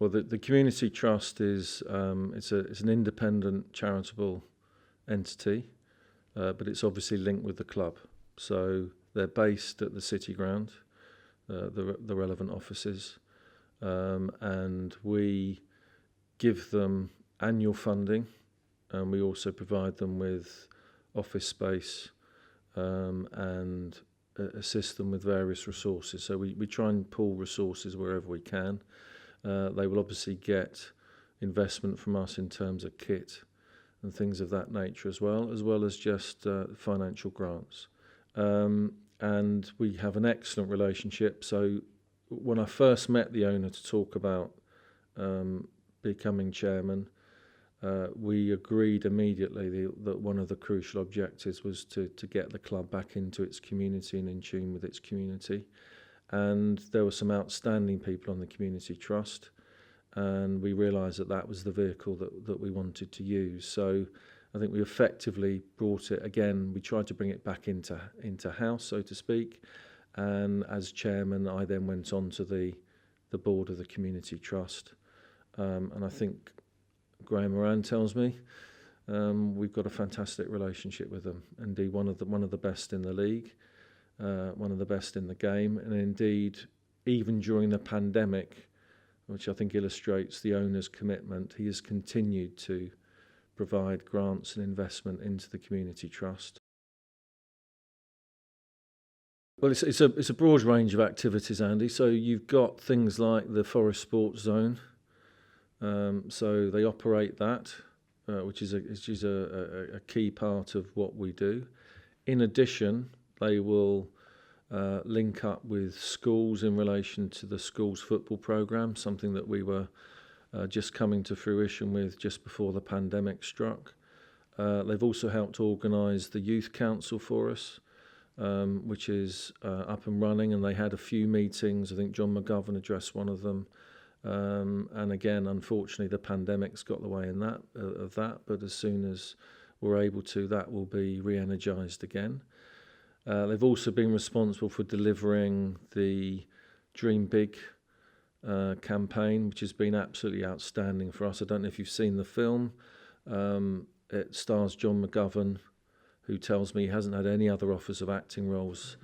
Well, the community trust is it's an independent charitable entity, but it's obviously linked with the club. So they're based at the City Ground, the relevant offices, and we give them annual funding, and we also provide them with office space, and assist them with various resources. So we try and pull resources wherever we can. They will obviously get investment from us in terms of kit and things of that nature as well as just financial grants. And we have an excellent relationship. So when I first met the owner to talk about becoming chairman, we agreed immediately that one of the crucial objectives was to get the club back into its community and in tune with its community. And there were some outstanding people on the community trust, and we realised that was the vehicle that we wanted to use. So I think we effectively brought it again. We tried to bring it back into house, so to speak. And as chairman, I then went on to the board of the community trust. And I think Graham Moran tells me we've got a fantastic relationship with them. Indeed, one of the best in the league. One of the best in the game, and indeed, even during the pandemic, which I think illustrates the owner's commitment, he has continued to provide grants and investment into the community trust. Well, it's a broad range of activities, Andy. So you've got things like the Forest Sports Zone. So they operate that, which is a key part of what we do. In addition, they will link up with schools in relation to the schools football programme, something that we were just coming to fruition with just before the pandemic struck. They've also helped organise the Youth Council for us, which is up and running, and they had a few meetings. I think John McGovern addressed one of them. And again, unfortunately, the pandemic's got the way in of that, but as soon as we're able to, that will be re-energised again. They've also been responsible for delivering the Dream Big campaign, which has been absolutely outstanding for us. I don't know if you've seen the film. It stars John McGovern, who tells me he hasn't had any other offers of acting roles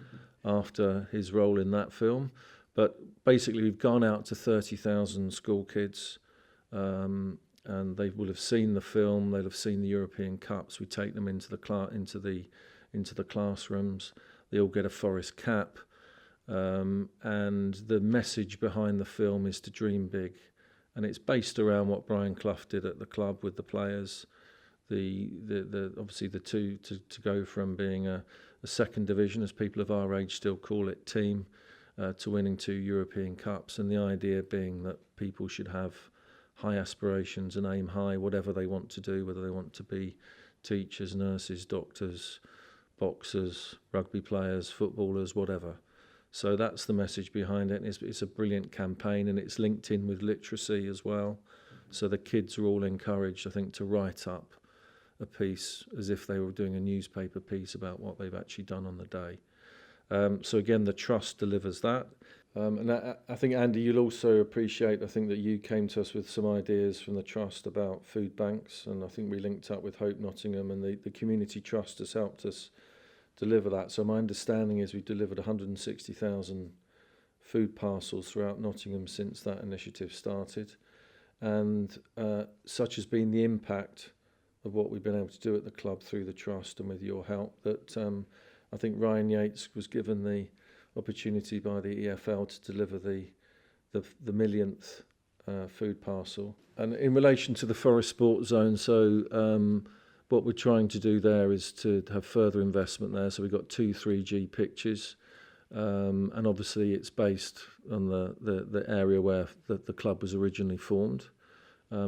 after his role in that film. But basically, we've gone out to 30,000 school kids, and they will have seen the film. They'll have seen the European Cups. We take them into the classrooms. They all get a Forest cap, and the message behind the film is to dream big, and it's based around what Brian Clough did at the club with the players. Obviously the two to go from being a second division, as people of our age still call it, team, to winning 2 European Cups, and the idea being that people should have high aspirations and aim high, whatever they want to do, whether they want to be teachers, nurses, doctors, boxers, rugby players, footballers, whatever. So that's the message behind it. It's a brilliant campaign, and it's linked in with literacy as well. So the kids are all encouraged, I think, to write up a piece as if they were doing a newspaper piece about what they've actually done on the day. So again, the trust delivers that. And I think, Andy, you'll also appreciate, I think, that you came to us with some ideas from the trust about food banks, and I think we linked up with Hope Nottingham, and the community trust has helped us deliver that. So my understanding is we've delivered 160,000 food parcels throughout Nottingham since that initiative started, and such has been the impact of what we've been able to do at the club through the trust and with your help that I think Ryan Yates was given the opportunity by the EFL to deliver the millionth food parcel. And in relation to the Forest Sports Zone, so what we're trying to do there is to have further investment there. So we've got 2 3G pitches, and obviously it's based on the area where the club was originally formed.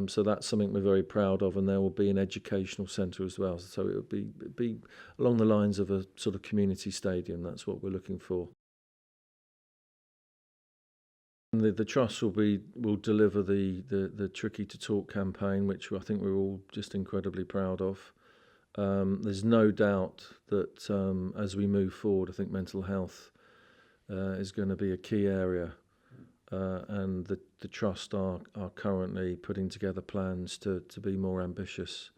So that's something we're very proud of, and there will be an educational centre as well. So it would be along the lines of a sort of community stadium. That's what we're looking for. And the trust will deliver the Tricky to Talk campaign, which I think we're all just incredibly proud of. There's no doubt that as we move forward, I think mental health is going to be a key area and the Trust are currently putting together plans to be more ambitious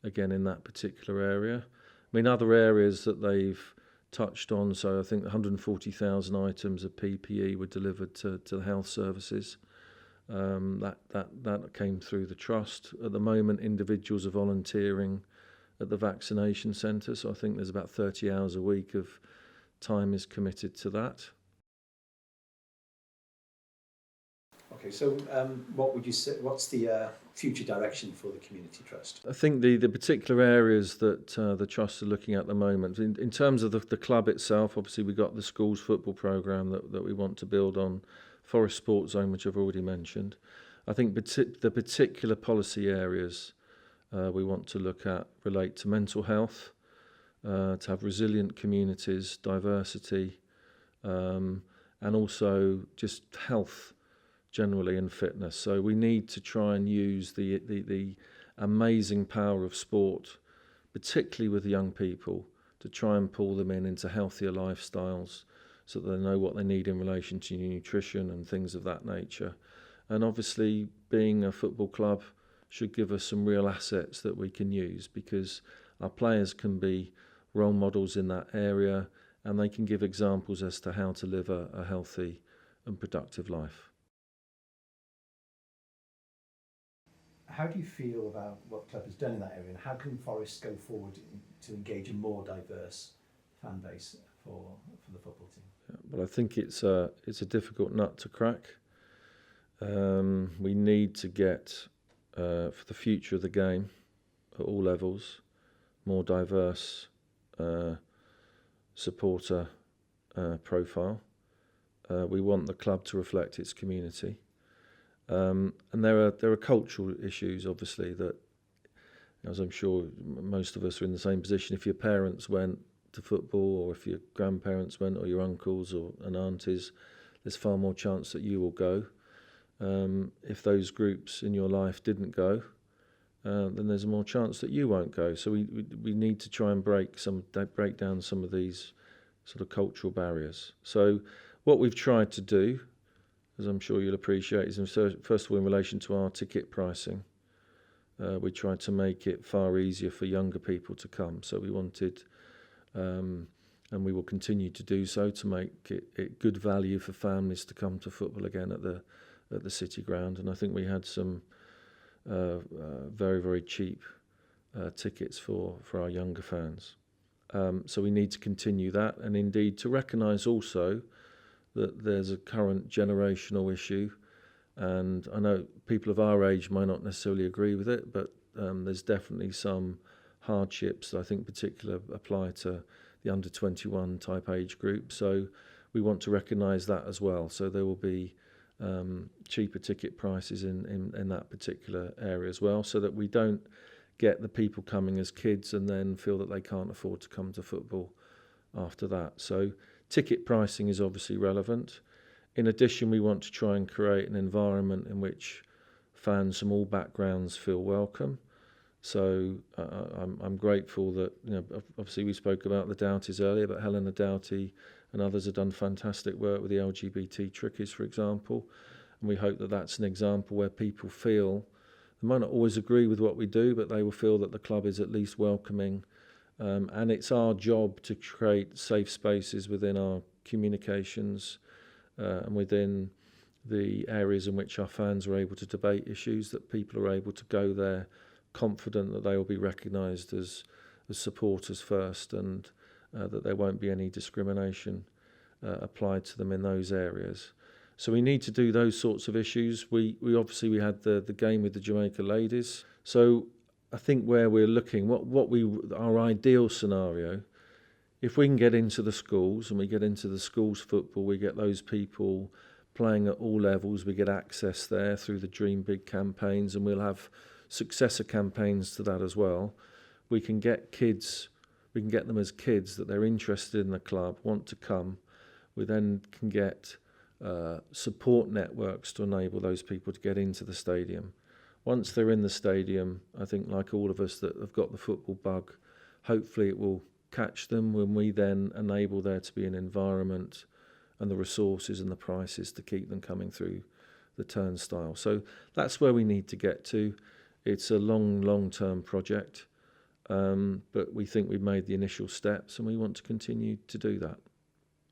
again in that particular area. I mean, other areas that they've touched on, so I think 140,000 items of PPE were delivered to the health services. That came through the Trust. At the moment, individuals are volunteering at the vaccination centre, so I think there's about 30 hours a week of time is committed to that. Okay, so what would you say, what's the future direction for the Community Trust? I think the particular areas that the Trust are looking at the moment, in terms of the club itself, obviously we've got the schools football programme that we want to build on, Forest Sports Zone, which I've already mentioned. I think the particular policy areas we want to look at relate to mental health, to have resilient communities, diversity, and also just health generally and fitness. So we need to try and use the amazing power of sport, particularly with young people, to try and pull them into healthier lifestyles so that they know what they need in relation to nutrition and things of that nature. And obviously being a football club should give us some real assets that we can use, because our players can be role models in that area and they can give examples as to how to live a healthy and productive life. How do you feel about what the club has done in that area, and how can Forest go forward to engage a more diverse fan base for the football team? Well, I think it's a difficult nut to crack. We need to get, for the future of the game, at all levels, more diverse supporter profile. We want the club to reflect its community. And there are cultural issues, obviously, that, as I'm sure most of us are in the same position. If your parents went to football, or if your grandparents went, or your uncles and aunties, there's far more chance that you will go. If those groups in your life didn't go, then there's more chance that you won't go. So we need to try and break down some of these sort of cultural barriers. So what we've tried to do, as I'm sure you'll appreciate, is first of all in relation to our ticket pricing. We tried to make it far easier for younger people to come. So we wanted, and we will continue to do so, to make it good value for families to come to football again at the City Ground. And I think we had some very, very cheap tickets for our younger fans. So we need to continue that, and indeed to recognise also that there's a current generational issue, and I know people of our age might not necessarily agree with it, but there's definitely some hardships that I think particularly apply to the under 21 type age group. So we want to recognise that as well. So there will be cheaper ticket prices in that particular area as well, so that we don't get the people coming as kids and then feel that they can't afford to come to football after that. So ticket pricing is obviously relevant. In addition, we want to try and create an environment in which fans from all backgrounds feel welcome. So I'm grateful that, obviously we spoke about the Doughties earlier, but Helena Doughty and others have done fantastic work with the LGBT Trickies, for example. And we hope that that's an example where people feel, they might not always agree with what we do, but they will feel that the club is at least welcoming. And it's our job to create safe spaces within our communications and within the areas in which our fans are able to debate issues, that people are able to go there confident that they will be recognised as supporters first, and that there won't be any discrimination applied to them in those areas. So we need to do those sorts of issues. We obviously had the game with the Jamaica ladies. So I think where we're looking, our ideal scenario, if we can get into the schools and we get into the schools football, we get those people playing at all levels, we get access there through the Dream Big campaigns, and we'll have successor campaigns to that as well. We can get them as kids, that they're interested in the club, want to come. We then can get support networks to enable those people to get into the stadium. Once they're in the stadium, I think, like all of us that have got the football bug, hopefully it will catch them when we then enable there to be an environment and the resources and the prices to keep them coming through the turnstile. So that's where we need to get to. It's a long-term project, but we think we've made the initial steps and we want to continue to do that.